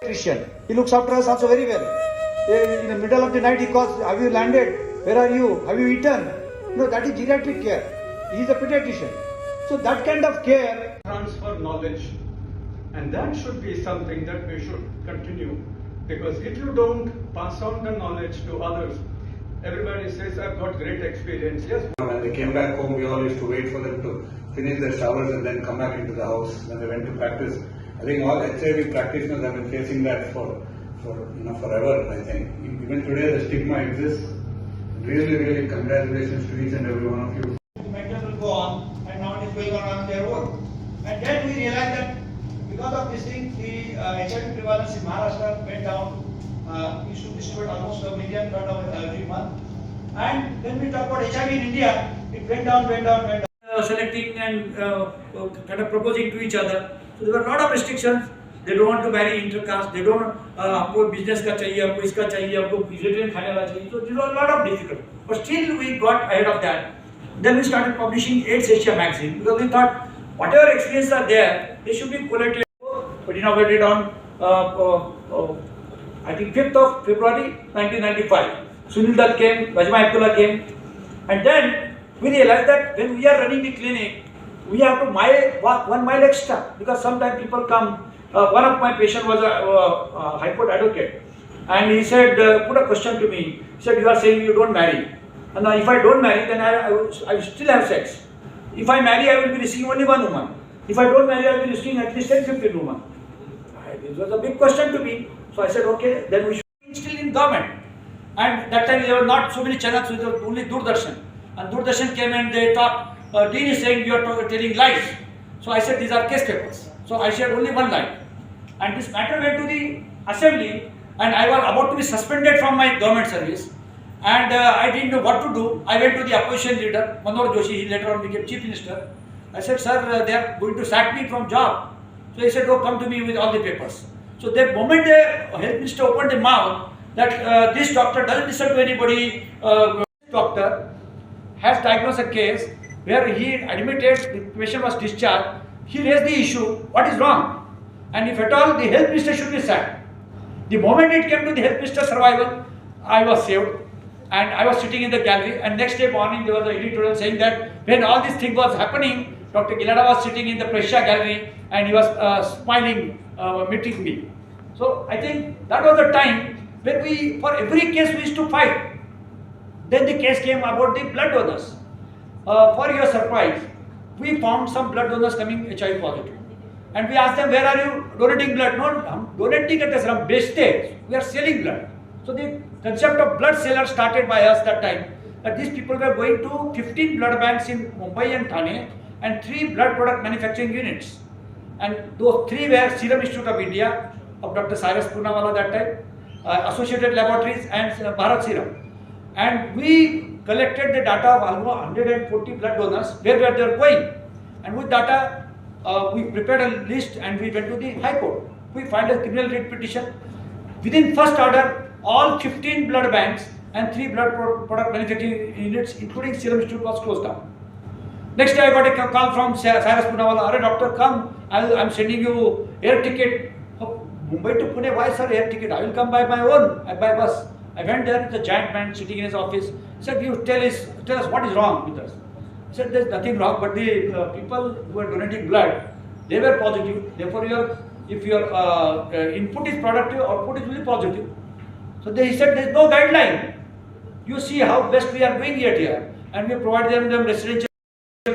Christian. He looks after us also very well. In the middle of the night he calls, have you landed? Where are you? Have you eaten? No, that is geriatric care. He is a pediatrician. So that kind of care. Transfer knowledge, and that should be something that we should continue, because if you don't pass on the knowledge to others, everybody says, I've got great experience. Yes. When they came back home, we all used to wait for them to finish their showers and then come back into the house when they went to practice. I think all HIV practitioners have been facing that for forever. I think even today the stigma exists. Really congratulations to each and every one of you. Mental will go on, and now it is going on their own. And then we realized that because of this thing, the HIV prevalence in Maharashtra went down. We used to distribute almost 1 million blood every month. And then we talk about HIV in India, it went down. Selecting and kind of proposing to each other. So there were a lot of restrictions. They don't want to marry intercaste. They don't. आपको business का चाहिए, आपको इसका चाहिए, आपको vegetarian खाने वाला चाहिए. So there were a lot of difficulties. But still we got ahead of that. Then we started publishing AIDS Asia magazine because we thought whatever experiences are there, they should be collated. But inaugurated on I think 5th of February 1995. Sunil Dutt came, Rajma Abdullah came, and then we realized that when we are running the clinic, we have to walk 1 mile extra because sometimes people come. One of my patients was a High Court advocate, and he said, put a question to me. He said, you are saying you don't marry. And if I don't marry, then I will still have sex. If I marry, I will be receiving only 1 woman. If I don't marry, I will be receiving at least 10-15 women. This was a big question to me. So I said, okay, then we should be still in government. And that time there were not so many channels, so there was only Doordarshan. And Doordarshan came and they thought, Dean is saying you are telling lies. So I said, these are case papers. So I shared only one lie. And this matter went to the assembly, and I was about to be suspended from my government service. And I didn't know what to do. I went to the opposition leader, Manoj Joshi, he later on became chief minister. I said, sir, they are going to sack me from job. So he said, oh, come to me with all the papers. So the moment the health minister opened the mouth that this doctor doesn't listen to anybody, doctor has diagnosed a case where he admitted the patient was discharged, he raised the issue, what is wrong? And if at all, the health minister should be sacked. The moment it came to the health minister's survival, I was saved. And I was sitting in the gallery, and next day morning there was an editorial saying that when all this thing was happening, Dr. Gilada was sitting in the Prussia gallery and he was smiling, meeting me. So I think that was the time when for every case we used to fight. Then the case came about the blood donors. For your surprise, we found some blood donors coming HIV positive. And we asked them, where are you donating blood? No, I'm donating at this ram beste. We are selling blood. So the concept of blood seller started by us that time. That these people were going to 15 blood banks in Mumbai and Thane and 3 blood product manufacturing units. And those 3 were Serum Institute of India, of Dr. Cyrus Poonawalla that time, Associated Laboratories and Bharat Serum. And we collected the data of almost 140 blood donors, where they were going. And with data, we prepared a list and we went to the High Court. We filed a criminal writ petition. Within first order, all 15 blood banks and 3 blood product manufacturing units, including Serum Institute, was closed down. Next day, I got a call from Cyrus Poonawalla, "Arey doctor, come, I'm sending you air ticket. Mumbai to Pune, why sir air ticket? I will come by my own, by bus." I went there with a giant man sitting in his office. He said, "You tell us what is wrong with us." I said, "There's nothing wrong, but the people who are donating blood, they were positive. Therefore, if your input is productive, output is really positive." So he said, "There is no guideline. You see how best we are doing it here, and we provide them residential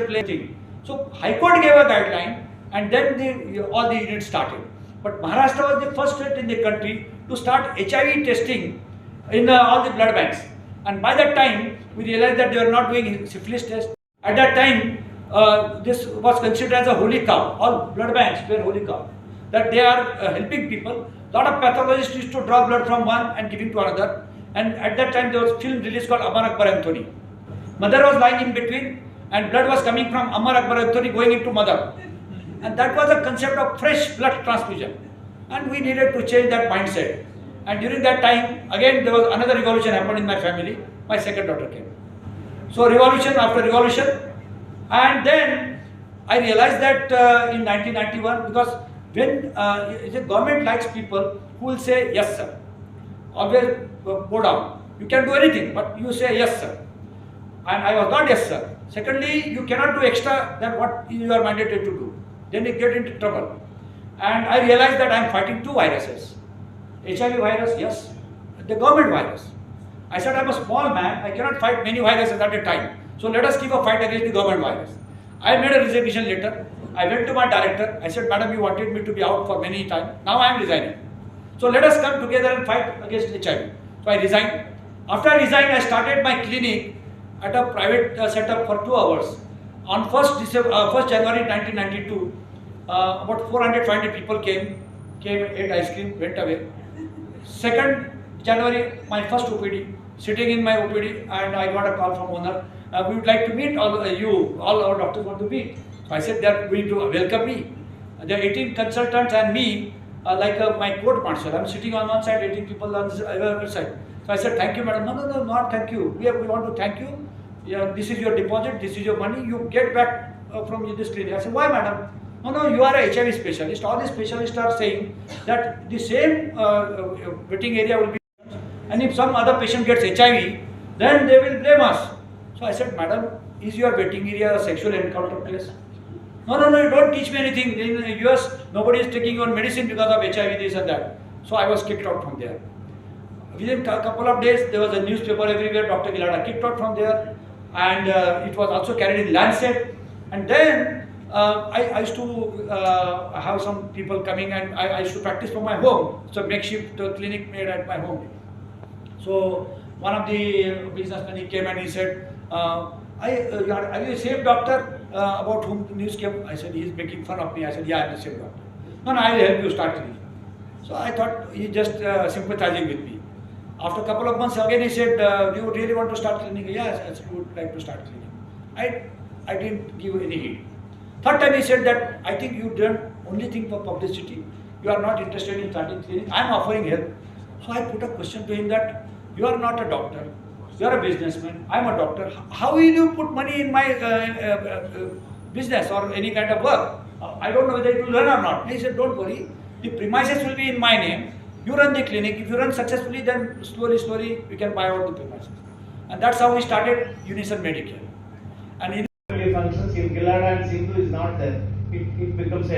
plating." So High Court gave a guideline, and then all the units started. But Maharashtra was the first state in the country to start HIV testing in all the blood banks. And by that time, we realized that they were not doing syphilis tests. At that time, this was considered as a holy cow. All blood banks were holy cow. That they are helping people. A lot of pathologists used to draw blood from one and giving to another. And at that time, there was a film release called Amar Akbar Anthony. Mother was lying in between, and blood was coming from Amar Akbar Anthony going into mother. And that was the concept of fresh blood transfusion. And we needed to change that mindset. And during that time, again, there was another revolution happened in my family. My second daughter came. So revolution after revolution. And then I realized that in 1991, because when the government likes people who will say yes sir. Always go down. You can do anything, but you say yes sir. And I was not yes sir. Secondly, you cannot do extra than what you are mandated to do. Then you get into trouble. And I realized that I am fighting two viruses. HIV virus, yes. The government virus. I said I am a small man. I cannot fight many viruses at a time. So let us keep a fight against the government virus. I made a resignation letter. I went to my director. I said, Madam, you wanted me to be out for many times. Now I am resigning. So let us come together and fight against HIV. So I resigned. After I resigned, I started my clinic at a private setup for 2 hours. On 1st January 1992, about 420 people came, ate ice cream, went away. 2nd January, my first OPD, sitting in my OPD, and I got a call from owner. We would like to meet all our doctors want to meet. So I said they are going to welcome me. There are 18 consultants and me, like my court martial. I am sitting on one side, 18 people on the other side. So I said, thank you, madam. No, not thank you. We want to thank you. Yeah, this is your deposit, this is your money. You get back from this clinic. I said, why, madam? No, you are a HIV specialist. All the specialists are saying that the same wetting area will be, and if some other patient gets HIV, then they will blame us. So I said, madam, is your wetting area a sexual encounter place? No, you don't teach me anything. In the US, nobody is taking your medicine because of HIV, this and that. So I was kicked out from there. Within a couple of days, there was a newspaper everywhere, Dr. Gilada kicked out from there. And it was also carried in Lancet. And then I used to have some people coming, and I used to practice from my home. So makeshift clinic made at my home. So one of the businessmen, he came and he said, are you the same doctor about whom the news came? I said, he is making fun of me. I said, yeah, I'm the same doctor. No, I will help you start clinic. So I thought he just sympathizing with me. After a couple of months again he said, do you really want to start clinic? Yes, I said, would like to start clinic. I didn't give any heed. Third time he said that, I think you don't only think for publicity. You are not interested in starting clinic. I am offering help. So I put a question to him that, you are not a doctor. You are a businessman. I am a doctor. How will you put money in my business or any kind of work? I don't know whether it will run or not. He said, don't worry. The premises will be in my name. You run the clinic. If you run successfully, then slowly we can buy out the premises. And that's how we started Unison Medicare. And functions, if Gilada and Sindhu is not there, it becomes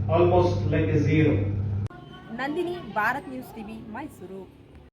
almost like a zero. Nandini, Bharat News TV, Mysore.